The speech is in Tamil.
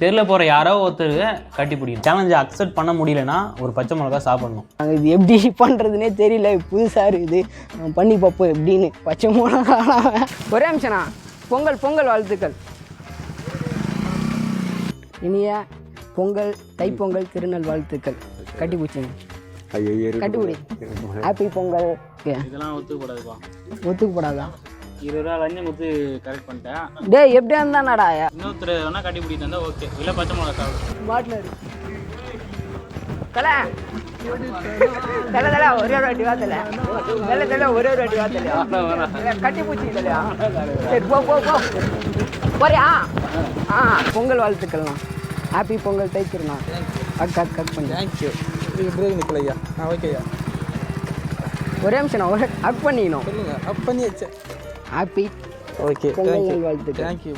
தெருல போற யாரோ ஒருத்தர் கட்டி பிடிக்கும். சேலஞ்சை அக்செப்ட் பண்ண முடியலன்னா ஒரு பச்சை மிளகா சாப்பிடணும். நாங்கள் இது எப்படி பண்ணுறதுனே தெரியல, புதுசாக இருக்குது, பண்ணி பார்ப்போம் எப்படின்னு. பச்சை மிளகா ஒரே நிமிஷம்ண்ணா. பொங்கல் பொங்கல் வாழ்த்துக்கள். இனிய பொங்கல் தைப்பொங்கல் திருநெல் வாழ்த்துக்கள். கட்டி பிடிச்சிங்க, கட்டிப்பிடி. ஹாப்பி பொங்கல். இதெல்லாம் ஒத்துக்கூடாதுப்பா. ஒத்துக்கப்படாதா? 20 ரூபா லஞ்சம் கொடுத்து கரெக்ட் பண்ணிட்டேன். டேய் எப்படியா இருந்தாடா? இன்னொருத்தர் வேணா கட்டி பிடி தந்தா ஓகே. இல்லை பச்சை மிளகா சாப்பிடும். பாட்டில் தலை தலை தலை ஒரே ஒரு வாட்டி வாத்தலை தலை தலை ஒரே ஒரு வாட்டி வாத்தலையா? கட்டி பூச்சி தலையா? சரி போ போ போ போறியா? பொங்கல் வாழ்த்துக்கள்ண்ணா. ஹாப்பி பொங்கல் தைச்சிருண்ணா. கட் பண்ணி. தேங்க்யூ. நிக்கலையா? ஓகேயா. ஒரே நிமிஷம் ஒரே அக் பண்ணிக்கணும். சொல்லுங்க. அப் பண்ணி வச்சேன். Happy okay. பொங்கல் வாழ்த்துக்கள். தேங்க்யூ.